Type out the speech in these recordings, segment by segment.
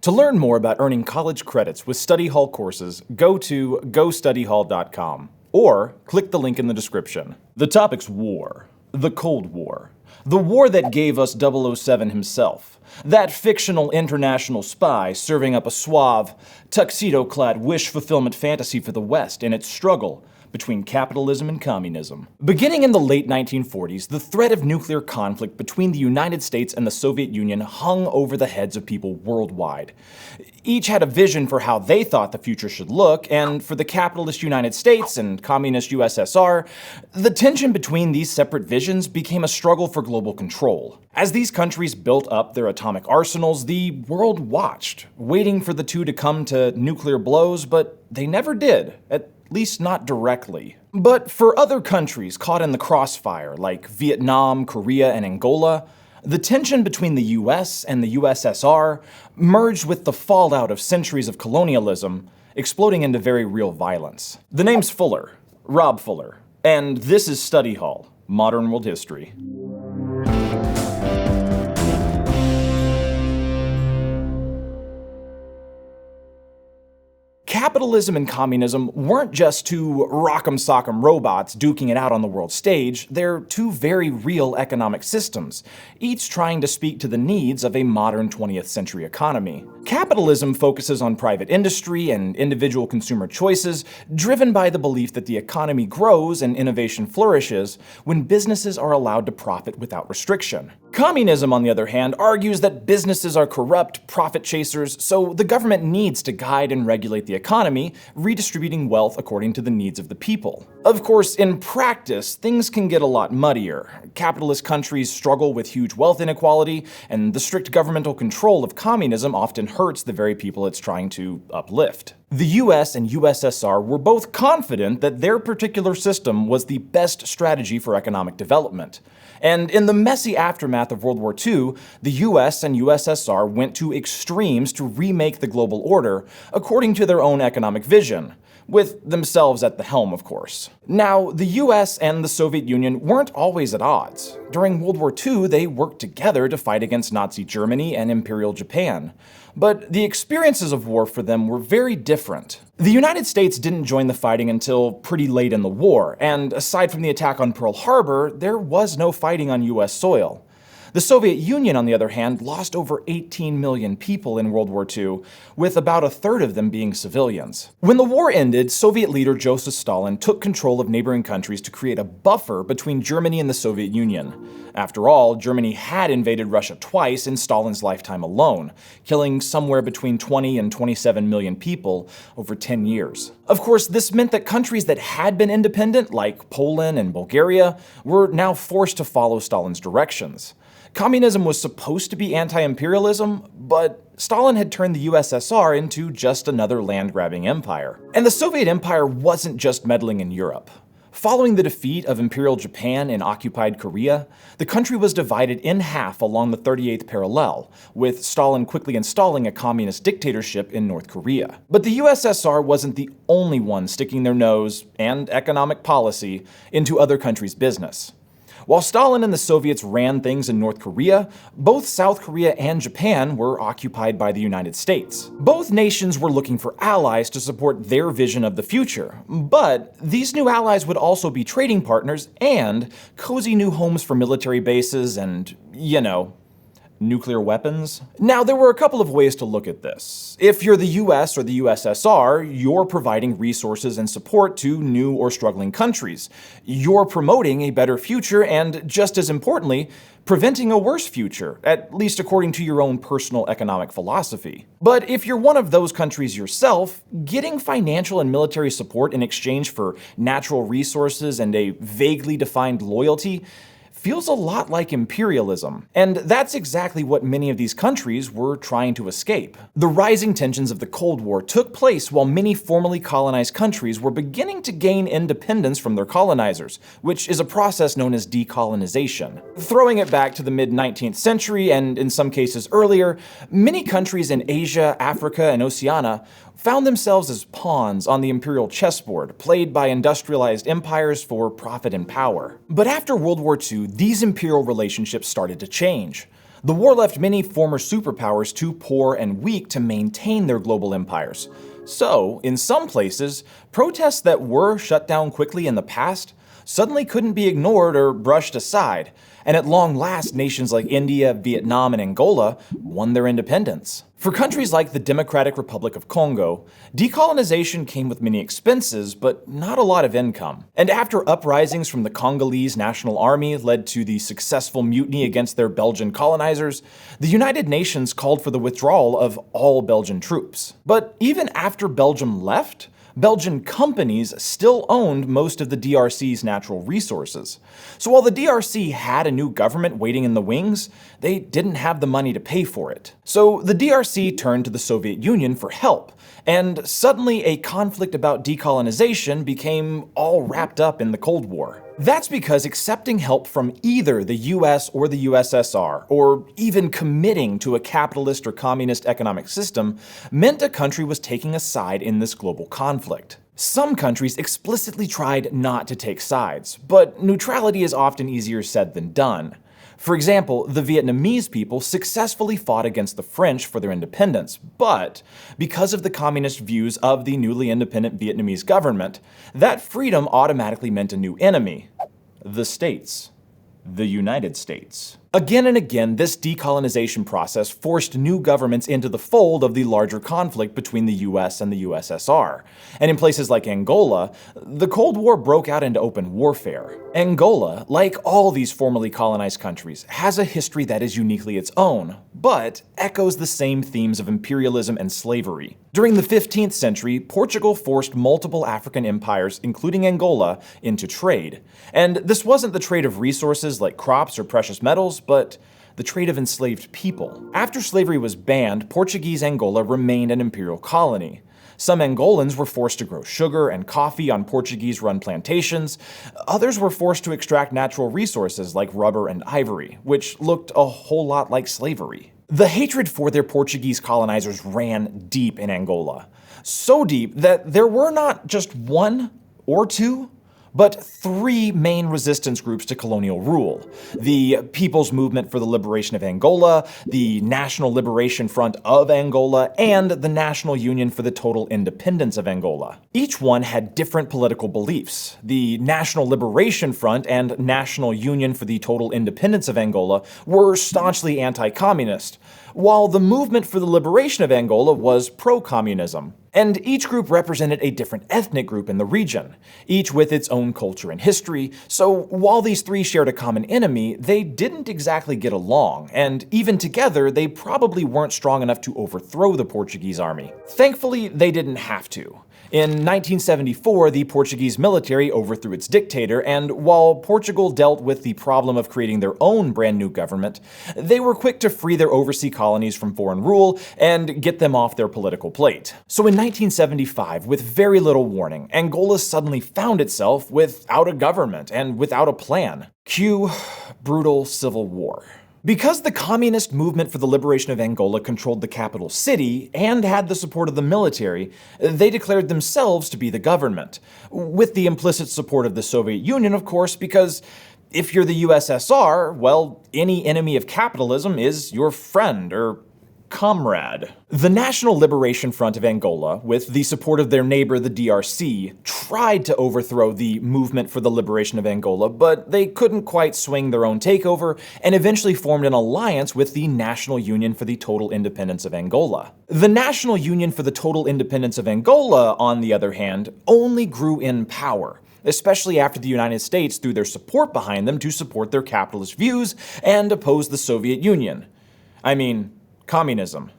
To learn more about earning college credits with study hall courses, go to gostudyhall.com or click the link in the description. The topic's war. The Cold War. The war that gave us 007 himself. That fictional international spy serving up a suave, tuxedo-clad wish fulfillment fantasy for the West in its struggle between capitalism and communism. Beginning in the late 1940s, the threat of nuclear conflict between the United States and the Soviet Union hung over the heads of people worldwide. Each had a vision for how they thought the future should look, and for the capitalist United States and communist USSR, the tension between these separate visions became a struggle for global control. As these countries built up their atomic arsenals, the world watched, waiting for the two to come to nuclear blows, but they never did, at least not directly. But for other countries caught in the crossfire, like Vietnam, Korea, and Angola, the tension between the US and the USSR merged with the fallout of centuries of colonialism, exploding into very real violence. The name's Fuller, Rob Fuller, and this is Study Hall, Modern World History. Capitalism and communism weren't just two rock'em sock'em robots duking it out on the world stage, they're two very real economic systems, each trying to speak to the needs of a modern 20th century economy. Capitalism focuses on private industry and individual consumer choices, driven by the belief that the economy grows and innovation flourishes when businesses are allowed to profit without restriction. Communism, on the other hand, argues that businesses are corrupt, profit chasers, so the government needs to guide and regulate the economy, redistributing wealth according to the needs of the people. Of course, in practice, things can get a lot muddier. Capitalist countries struggle with huge wealth inequality, and the strict governmental control of communism often hurts the very people it's trying to uplift. The US and USSR were both confident that their particular system was the best strategy for economic development. And in the messy aftermath of World War II, the US and USSR went to extremes to remake the global order according to their own economic vision, with themselves at the helm, of course. Now, the US and the Soviet Union weren't always at odds. During World War II, they worked together to fight against Nazi Germany and Imperial Japan. But the experiences of war for them were very different. The United States didn't join the fighting until pretty late in the war, and aside from the attack on Pearl Harbor, there was no fighting on US soil. The Soviet Union, on the other hand, lost over 18 million people in World War II, with about a third of them being civilians. When the war ended, Soviet leader Joseph Stalin took control of neighboring countries to create a buffer between Germany and the Soviet Union. After all, Germany had invaded Russia twice in Stalin's lifetime alone, killing somewhere between 20 and 27 million people over 10 years. Of course, this meant that countries that had been independent, like Poland and Bulgaria, were now forced to follow Stalin's directions. Communism was supposed to be anti-imperialism, but Stalin had turned the USSR into just another land-grabbing empire. And the Soviet Empire wasn't just meddling in Europe. Following the defeat of Imperial Japan in occupied Korea, the country was divided in half along the 38th parallel, with Stalin quickly installing a communist dictatorship in North Korea. But the USSR wasn't the only one sticking their nose, and economic policy, into other countries' business. While Stalin and the Soviets ran things in North Korea, both South Korea and Japan were occupied by the United States. Both nations were looking for allies to support their vision of the future, but these new allies would also be trading partners and cozy new homes for military bases and, nuclear weapons? Now, there were a couple of ways to look at this. If you're the US or the USSR, you're providing resources and support to new or struggling countries. You're promoting a better future and, just as importantly, preventing a worse future, at least according to your own personal economic philosophy. But if you're one of those countries yourself, getting financial and military support in exchange for natural resources and a vaguely defined loyalty feels a lot like imperialism. And that's exactly what many of these countries were trying to escape. The rising tensions of the Cold War took place while many formerly colonized countries were beginning to gain independence from their colonizers, which is a process known as decolonization. Throwing it back to the mid-19th century, and in some cases earlier, many countries in Asia, Africa, and Oceania found themselves as pawns on the imperial chessboard, played by industrialized empires for profit and power. But after World War II, these imperial relationships started to change. The war left many former superpowers too poor and weak to maintain their global empires. So, in some places, protests that were shut down quickly in the past suddenly couldn't be ignored or brushed aside, and at long last, nations like India, Vietnam, and Angola won their independence. For countries like the Democratic Republic of Congo, decolonization came with many expenses, but not a lot of income. And after uprisings from the Congolese National Army led to the successful mutiny against their Belgian colonizers, the United Nations called for the withdrawal of all Belgian troops. But even after Belgium left, Belgian companies still owned most of the DRC's natural resources. So while the DRC had a new government waiting in the wings, they didn't have the money to pay for it. So the DRC turned to the Soviet Union for help, and suddenly a conflict about decolonization became all wrapped up in the Cold War. That's because accepting help from either the US or the USSR, or even committing to a capitalist or communist economic system, meant a country was taking a side in this global conflict. Some countries explicitly tried not to take sides, but neutrality is often easier said than done. For example, the Vietnamese people successfully fought against the French for their independence, but because of the communist views of the newly independent Vietnamese government, that freedom automatically meant a new enemy: the States. The United States. Again and again, this decolonization process forced new governments into the fold of the larger conflict between the US and the USSR. And in places like Angola, the Cold War broke out into open warfare. Angola, like all these formerly colonized countries, has a history that is uniquely its own, but echoes the same themes of imperialism and slavery. During the 15th century, Portugal forced multiple African empires, including Angola, into trade. And this wasn't the trade of resources like crops or precious metals, but the trade of enslaved people. After slavery was banned, Portuguese Angola remained an imperial colony. Some Angolans were forced to grow sugar and coffee on Portuguese-run plantations. Others were forced to extract natural resources like rubber and ivory, which looked a whole lot like slavery. The hatred for their Portuguese colonizers ran deep in Angola. So deep that there were not just one or two, but three main resistance groups to colonial rule: the People's Movement for the Liberation of Angola, the National Liberation Front of Angola, and the National Union for the Total Independence of Angola. Each one had different political beliefs. The National Liberation Front and National Union for the Total Independence of Angola were staunchly anti-communist, while the Movement for the Liberation of Angola was pro-communism. And each group represented a different ethnic group in the region, each with its own culture and history. So while these three shared a common enemy, they didn't exactly get along, and even together, they probably weren't strong enough to overthrow the Portuguese army. Thankfully, they didn't have to. In 1974, the Portuguese military overthrew its dictator, and while Portugal dealt with the problem of creating their own brand new government, they were quick to free their overseas colonies from foreign rule and get them off their political plate. So in 1975, with very little warning, Angola suddenly found itself without a government and without a plan. Cue brutal civil war. Because the Communist Movement for the Liberation of Angola controlled the capital city and had the support of the military, they declared themselves to be the government, with the implicit support of the Soviet Union, of course, because if you're the USSR, well, any enemy of capitalism is your friend or comrade. The National Liberation Front of Angola, with the support of their neighbor the DRC, tried to overthrow the Movement for the Liberation of Angola, but they couldn't quite swing their own takeover and eventually formed an alliance with the National Union for the Total Independence of Angola. The National Union for the Total Independence of Angola, on the other hand, only grew in power, especially after the United States threw their support behind them to support their capitalist views and oppose the Soviet Union. I mean, communism.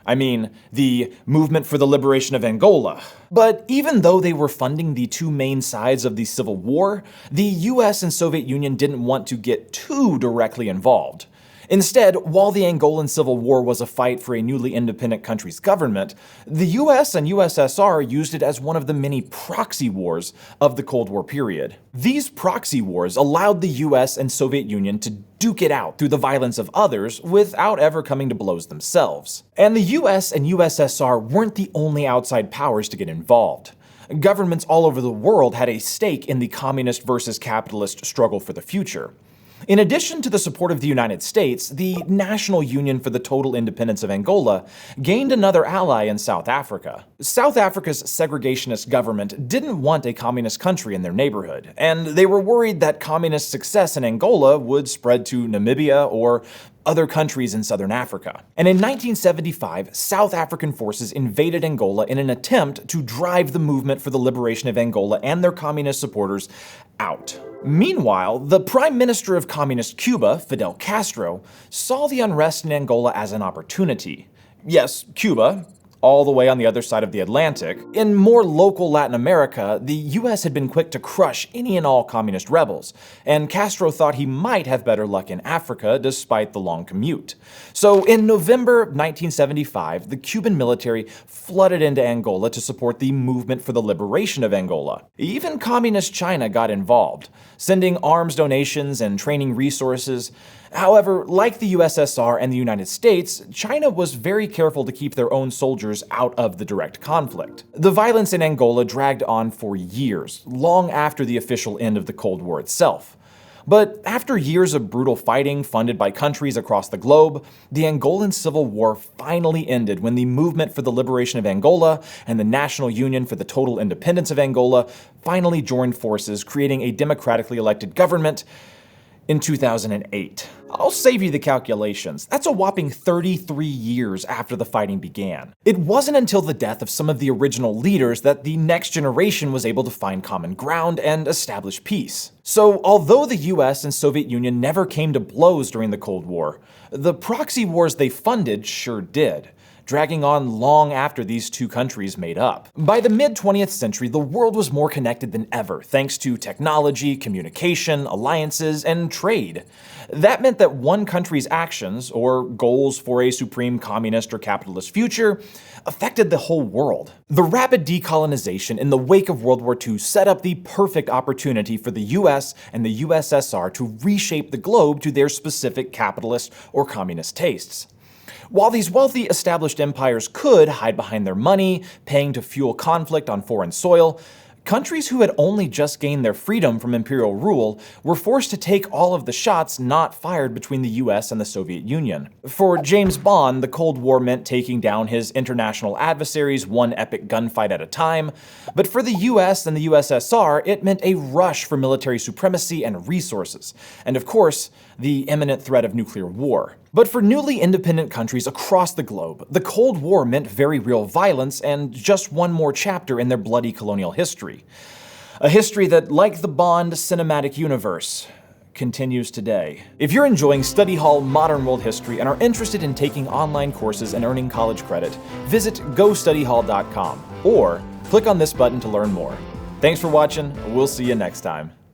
I mean, the Movement for the Liberation of Angola. But even though they were funding the two main sides of the Civil War, the US and Soviet Union didn't want to get too directly involved. Instead, while the Angolan Civil War was a fight for a newly independent country's government, the US and USSR used it as one of the many proxy wars of the Cold War period. These proxy wars allowed the US and Soviet Union to duke it out through the violence of others without ever coming to blows themselves. And the US and USSR weren't the only outside powers to get involved. Governments all over the world had a stake in the communist versus capitalist struggle for the future. In addition to the support of the United States, the National Union for the Total Independence of Angola gained another ally in South Africa. South Africa's segregationist government didn't want a communist country in their neighborhood, and they were worried that communist success in Angola would spread to Namibia or other countries in southern Africa. And in 1975, South African forces invaded Angola in an attempt to drive the movement for the liberation of Angola and their communist supporters out. Meanwhile, the Prime Minister of Communist Cuba, Fidel Castro, saw the unrest in Angola as an opportunity. Yes, Cuba, all the way on the other side of the Atlantic. In more local Latin America, the US had been quick to crush any and all communist rebels, and Castro thought he might have better luck in Africa despite the long commute. So in November 1975, the Cuban military flooded into Angola to support the movement for the liberation of Angola. Even communist China got involved, sending arms donations and training resources. However, like the USSR and the United States, China was very careful to keep their own soldiers out of the direct conflict. The violence in Angola dragged on for years, long after the official end of the Cold War itself. But after years of brutal fighting funded by countries across the globe, the Angolan Civil War finally ended when the Movement for the Liberation of Angola and the National Union for the Total Independence of Angola finally joined forces, creating a democratically elected government in 2008. I'll save you the calculations. That's a whopping 33 years after the fighting began. It wasn't until the death of some of the original leaders that the next generation was able to find common ground and establish peace. So, although the US and Soviet Union never came to blows during the Cold War, the proxy wars they funded sure did, dragging on long after these two countries made up. By the mid-20th century, the world was more connected than ever, thanks to technology, communication, alliances, and trade. That meant that one country's actions, or goals for a supreme communist or capitalist future, affected the whole world. The rapid decolonization in the wake of World War II set up the perfect opportunity for the US and the USSR to reshape the globe to their specific capitalist or communist tastes. While these wealthy established empires could hide behind their money, paying to fuel conflict on foreign soil, countries who had only just gained their freedom from imperial rule were forced to take all of the shots not fired between the US and the Soviet Union. For James Bond, the Cold War meant taking down his international adversaries one epic gunfight at a time, but for the US and the USSR, it meant a rush for military supremacy and resources, and of course, the imminent threat of nuclear war. But for newly independent countries across the globe, the Cold War meant very real violence and just one more chapter in their bloody colonial history. A history that, like the Bond cinematic universe, continues today. If you're enjoying Study Hall Modern World History and are interested in taking online courses and earning college credit, visit gostudyhall.com or click on this button to learn more. Thanks for watching, we'll see you next time.